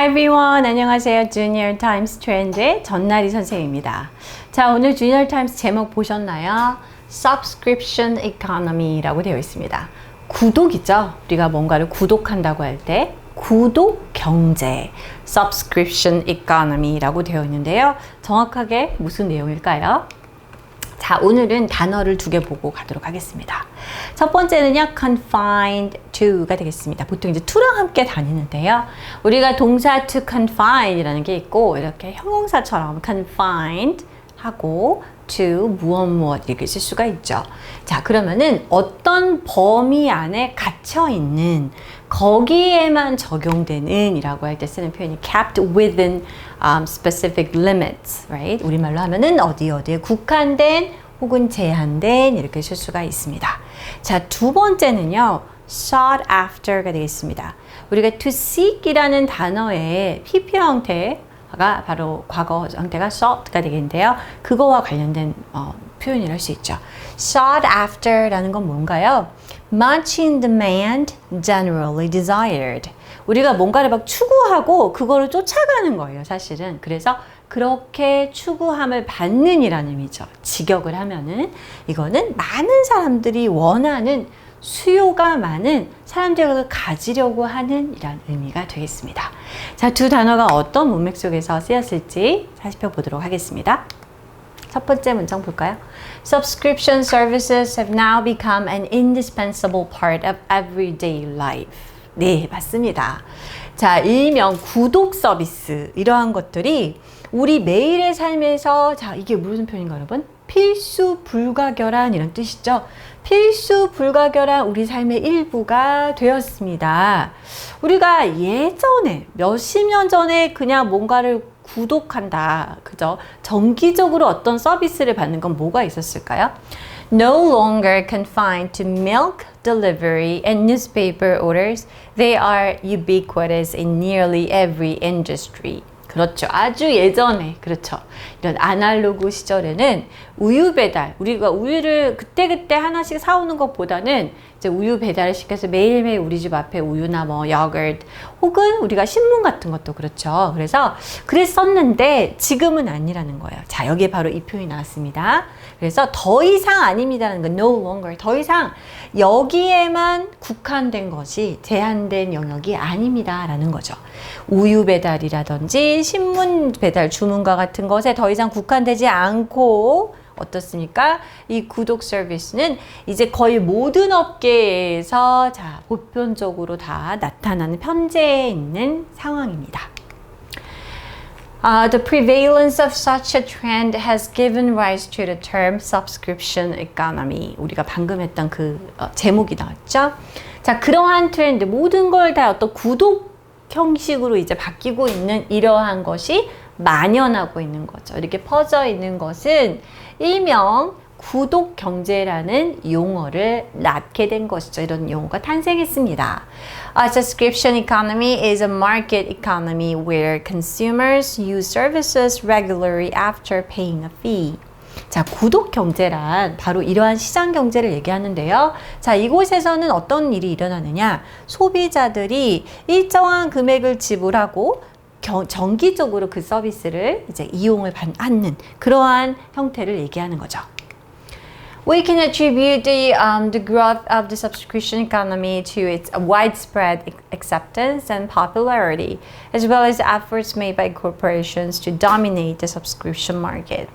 Hi everyone. 안녕하세요. 주니어 타임스 트렌드의 전나리 선생님입니다. 자, 오늘 주니어 타임스 제목 보셨나요? Subscription Economy라고 되어 있습니다. 구독이죠. 우리가 뭔가를 구독한다고 할 때 구독 경제, Subscription Economy라고 되어 있는데요. 정확하게 무슨 내용일까요? 자, 오늘은 단어를 두 개 보고 가도록 하겠습니다. 첫 번째는요, confined to가 되겠습니다. 보통 이제 to랑 함께 다니는데요. 우리가 동사 to confine이라는 게 있고, 이렇게 형용사처럼 confined 하고 to 무엇 이렇게 쓸 수가 있죠. 자, 그러면은 어떤 범위 안에 갇혀 있는, 거기에만 적용되는 이라고 할 때 쓰는 표현이 kept within specific limits, right? 우리말로 하면은 어디에 국한된 혹은 제한된 이렇게 쓸 수가 있습니다. 자, 두 번째는요, sought after가 되겠습니다. 우리가 to seek이라는 단어의 PP 형태가 바로 과거 형태가 sought가 되겠는데요. 그거와 관련된 표현이라 할 수 있죠. sought after라는 건 뭔가요? Much in demand, generally desired. 우리가 뭔가를 막 추구하고 그거를 쫓아가는 거예요, 사실은. 그래서 그렇게 추구함을 받는 이라는 의미죠. 직역을 하면은 이거는 많은 사람들이 원하는, 수요가 많은 사람들을 가지려고 하는 이란 의미가 되겠습니다. 자, 두 단어가 어떤 문맥 속에서 쓰였을지 살펴보도록 하겠습니다. 첫 번째 문장 볼까요? Subscription services have now become an indispensable part of everyday life. 네, 맞습니다. 자, 일명 구독 서비스, 이러한 것들이 우리 매일의 삶에서, 자, 이게 무슨 표현인가 여러분? 필수 불가결한 이런 뜻이죠. 필수 불가결한 우리 삶의 일부가 되었습니다. 우리가 예전에 몇십 년 전에 그냥 뭔가를 구독한다, 그죠? 정기적으로 어떤 서비스를 받는 건 뭐가 있었을까요? No longer confined to milk delivery and newspaper orders, they are ubiquitous in nearly every industry. 그렇죠. 아주 예전에, 그렇죠. 이런 아날로그 시절에는 우유 배달, 우리가 우유를 그때그때 하나씩 사오는 것보다는 이제 우유 배달을 시켜서 매일매일 우리 집 앞에 우유나 뭐 요거트 혹은 우리가 신문 같은 것도 그렇죠. 그래서 그랬었는데 지금은 아니라는 거예요. 자, 여기에 바로 이 표현이 나왔습니다. 그래서 더 이상 아닙니다라는 건 no longer, 더 이상 여기에만 국한된 것이 제한된 영역이 아닙니다라는 거죠. 우유 배달이라든지 신문 배달 주문과 같은 것에 더 이상 국한되지 않고 어떻습니까? 이 구독 서비스는 이제 거의 모든 업계에서 자, 보편적으로 다 나타나는 편재에 있는 상황입니다. The prevalence of such a trend has given rise to the term subscription economy. 우리가 방금 했던 그 제목이 나왔죠? 자, 그러한 트렌드, 모든 걸 다 어떤 구독 형식으로 이제 바뀌고 있는 이러한 것이 만연하고 있는 거죠. 이렇게 퍼져 있는 것은 일명 구독 경제라는 용어를 낳게 된 것이죠. 이런 용어가 탄생했습니다. A subscription economy is a market economy where consumers use services regularly after paying a fee. 자, 구독 경제란 바로 이러한 시장 경제를 얘기하는데요. 자, 이곳에서는 어떤 일이 일어나느냐? 소비자들이 일정한 금액을 지불하고 정기적으로 그 서비스를 이제 이용을 받는 그러한 형태를 얘기하는 거죠. We can attribute the growth of the subscription economy to its widespread acceptance and popularity, as well as efforts made by corporations to dominate the subscription market.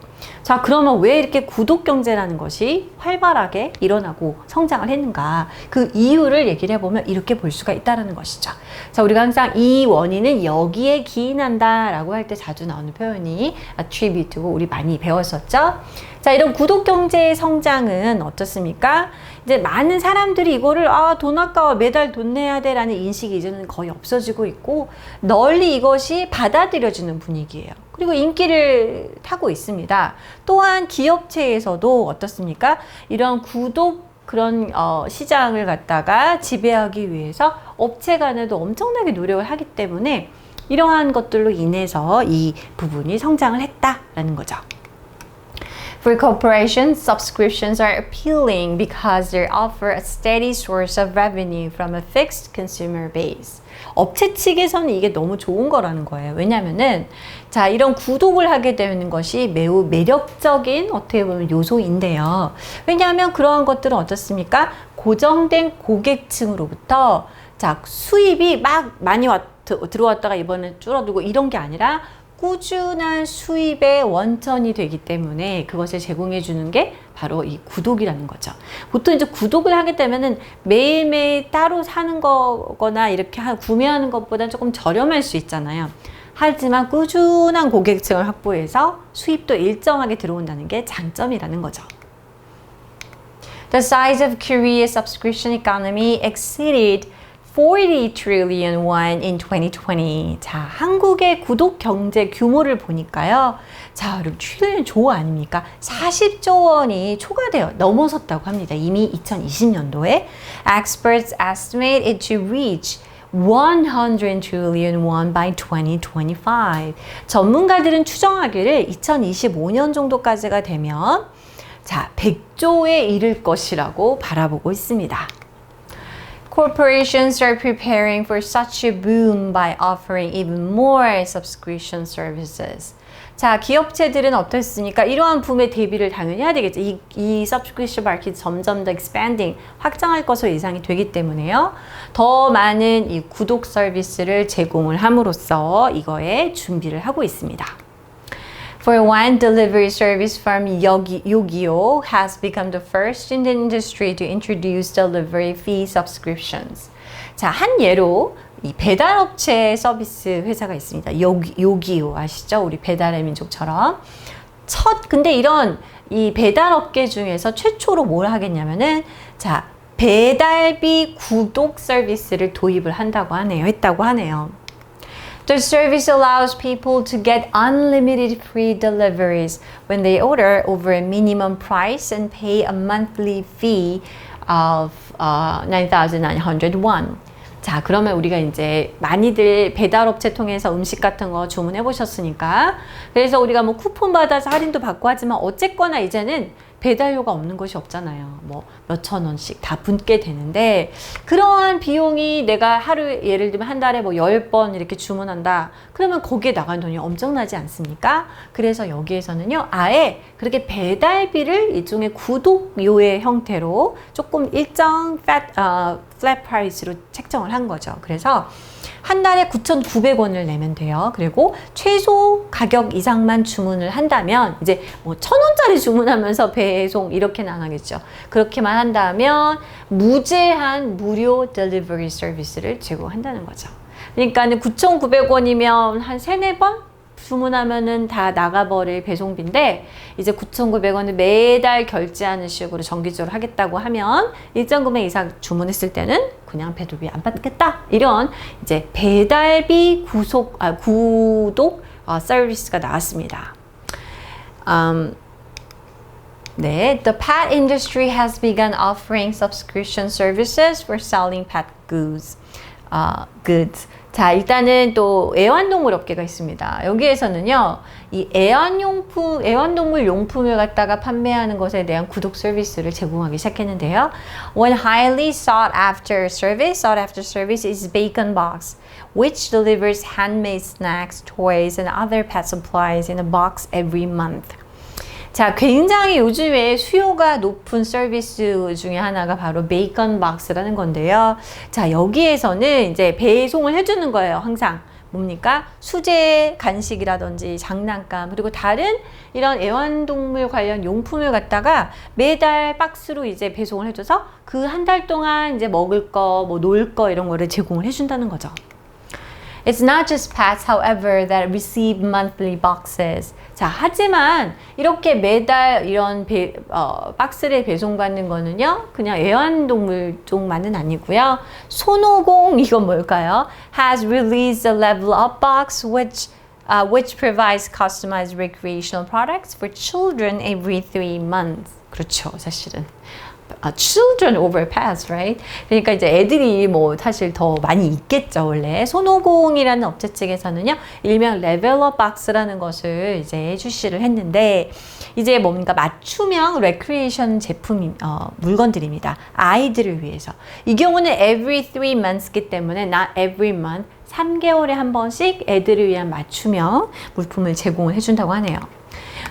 자, 그러면 왜 이렇게 구독 경제라는 것이 활발하게 일어나고 성장을 했는가? 그 이유를 얘기를 해보면 이렇게 볼 수가 있다는 것이죠. 자, 우리가 항상 이 원인은 여기에 기인한다라고 할 때 자주 나오는 표현이 attribute고 우리 많이 배웠었죠. 자, 이런 구독 경제의 성장은 어떻습니까? 이제 많은 사람들이 이거를 돈 아까워 매달 돈 내야 돼라는 인식이 이제는 거의 없어지고 있고 널리 이것이 받아들여지는 분위기예요. 그리고 인기를 타고 있습니다. 또한 기업체에서도 어떻습니까? 이런 구독 그런 시장을 갖다가 지배하기 위해서 업체 간에도 엄청나게 노력을 하기 때문에 이러한 것들로 인해서 이 부분이 성장을 했다라는 거죠. For corporations, subscriptions are appealing because they offer a steady source of revenue from a fixed consumer base. 업체 측에서는 이게 너무 좋은 거라는 거예요. 왜냐면은 자, 이런 구독을 하게 되는 것이 매우 매력적인 어떻게 보면 요소인데요. 왜냐하면 그러한 것들은 어떻습니까? 고정된 고객층으로부터 자, 수입이 막 많이 들어왔다가 이번에 줄어들고 이런 게 아니라 꾸준한 수입의 원천이 되기 때문에 그것을 제공해 주는 게 바로 이 구독이라는 거죠. 보통 이제 구독을 하게 되면은 매일매일 따로 사는 거거나 이렇게 구매하는 것보다 조금 저렴할 수 있잖아요. 하지만 꾸준한 고객층을 확보해서 수입도 일정하게 들어온다는 게 장점이라는 거죠. The size of Korea's subscription economy exceeded 40 trillion won in 2020. 자, 한국의 구독 경제 규모를 보니까요. 자, 여러분, 트릴리언 조 아닙니까? 40조 원이 초과되어 넘어섰다고 합니다. 이미 2020년도에. Experts estimate it to reach 100 trillion won by 2025. 전문가들은 추정하기를 2025년 정도까지가 되면 자, 100조에 이를 것이라고 바라보고 있습니다. Corporations are preparing for such a boom by offering even more subscription services. 자, 기업체들은 어떻습니까? 이러한 붐에 대비를 당연히 해야 되겠죠. 이 subscription market 점점 더 expanding, 확장할 것으로 예상이 되기 때문에요. 더 많은 이 구독 서비스를 제공을 함으로써 이거에 준비를 하고 있습니다. For one, delivery service firm Yogiyo has become the first in the industry to introduce delivery fee subscriptions. 자, 한 예로 이 배달업체 서비스 회사가 있습니다. 요기요 아시죠? 우리 배달의 민족처럼. 근데 이런 이 배달업계 중에서 최초로 뭘 하겠냐면은 자, 배달비 구독 서비스를 도입을 했다고 하네요. The service allows people to get unlimited free deliveries when they order over a minimum price and pay a monthly fee of 9,900 won. 자, 그러면 우리가 이제 많이들 배달업체 통해서 음식 같은 거 주문해 보셨으니까 그래서 우리가 뭐 쿠폰 받아서 할인도 받고 하지만 어쨌거나 이제는 배달료가 없는 것이 없잖아요. 뭐 몇천 원씩 다 붙게 되는데 그러한 비용이 내가 하루에 예를 들면 한 달에 뭐 10번 이렇게 주문한다. 그러면 거기에 나간 돈이 엄청나지 않습니까? 그래서 여기에서는요. 아예 그렇게 배달비를 일종의 구독료의 형태로 조금 일정 flat price로 책정을 한 거죠. 그래서 한 달에 9,900원을 내면 돼요. 그리고 최소 가격 이상만 주문을 한다면 이제 뭐 1,000원짜리 주문하면서 배송 이렇게는 안 하겠죠. 그렇게만 한다면 무제한 무료 딜리버리 서비스를 제공한다는 거죠. 그러니까 9,900원이면 한 3-4번 주문하면은 다 나가버릴 배송비인데 이제 9,900원을 매달 결제하는 식으로 정기적으로 하겠다고 하면 일정 금액 이상 주문했을 때는 그냥 배달비 안 받겠다. 이런 이제 배달비 구독 서비스가 나왔습니다. 네, the pet industry has begun offering subscription services for selling pet goods. 자, 일단은 또 애완동물 업계가 있습니다. 여기에서는요, 이 애완동물 용품을 갖다가 판매하는 것에 대한 구독 서비스를 제공하기 시작했는데요. One highly sought after service is Bacon Box, which delivers handmade snacks, toys, and other pet supplies in a box every month. 자, 굉장히 요즘에 수요가 높은 서비스 중에 하나가 바로 베이컨 박스라는 건데요. 자, 여기에서는 이제 배송을 해주는 거예요. 항상. 뭡니까? 수제 간식이라든지 장난감 그리고 다른 이런 애완동물 관련 용품을 갖다가 매달 박스로 이제 배송을 해줘서 그 한 달 동안 이제 먹을 거, 뭐 놀 거 이런 거를 제공을 해준다는 거죠. It's not just pets, however, that receive monthly boxes. 자, 하지만 이렇게 매달 이런 박스를 배송받는 거는요, 그냥 애완동물 쪽만은 아니고요. 손오공, 이건 뭘까요? Has released a level up box which provides customized recreational products for children every 3 months. 그렇죠, 사실은. children overpass, right? 그러니까 이제 애들이 뭐 사실 더 많이 있겠죠, 원래. 손오공이라는 업체 측에서는요, 일명 레벨업 박스라는 것을 이제 출시를 했는데, 이제 뭔가 맞춤형 레크리에이션 제품, 물건들입니다. 아이들을 위해서. 이 경우는 every 3 months이기 때문에 not every month, 3개월에 한 번씩 애들을 위한 맞춤형 물품을 제공을 해준다고 하네요.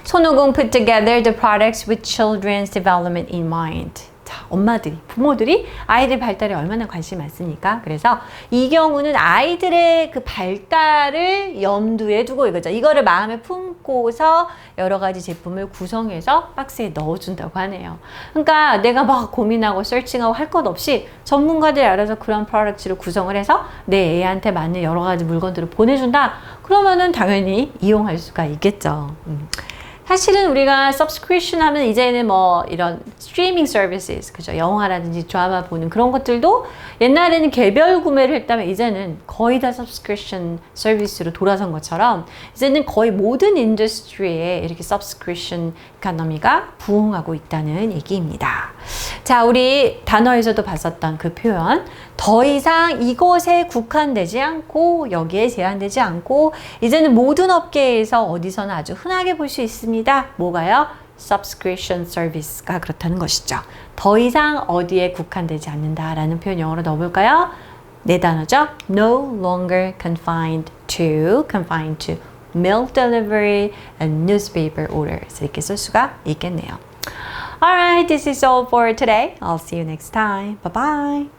손오공 put together the products with children's development in mind. 자, 엄마들이, 부모들이 아이들 발달에 얼마나 관심이 많습니까? 그래서 이 경우는 아이들의 그 발달을 염두에 두고 이거죠. 이거를 마음에 품고서 여러 가지 제품을 구성해서 박스에 넣어준다고 하네요. 그러니까 내가 막 고민하고 서칭하고 할 것 없이 전문가들이 알아서 그런 프로덕트를 구성을 해서 내 애한테 맞는 여러 가지 물건들을 보내준다. 그러면은 당연히 이용할 수가 있겠죠. 사실은 우리가 subscription 하면 이제는 뭐 이런 streaming services, 그죠? 영화라든지 드라마 보는 그런 것들도 옛날에는 개별 구매를 했다면 이제는 거의 다 subscription 서비스로 돌아선 것처럼 이제는 거의 모든 인더스트리에 이렇게 subscription economy가 부흥하고 있다는 얘기입니다. 자, 우리 단어에서도 봤었던 그 표현, 더 이상 이것에 국한되지 않고 여기에 제한되지 않고 이제는 모든 업계에서 어디서나 아주 흔하게 볼 수 있습니다. 뭐가요? subscription service가 그렇다는 것이죠. 더 이상 어디에 국한되지 않는다라는 표현 영어로 넣어볼까요? 네 단어죠. No longer confined to milk delivery and newspaper orders 이렇게 쓸 수가 있겠네요. Alright, this is all for today. I'll see you next time. Bye bye.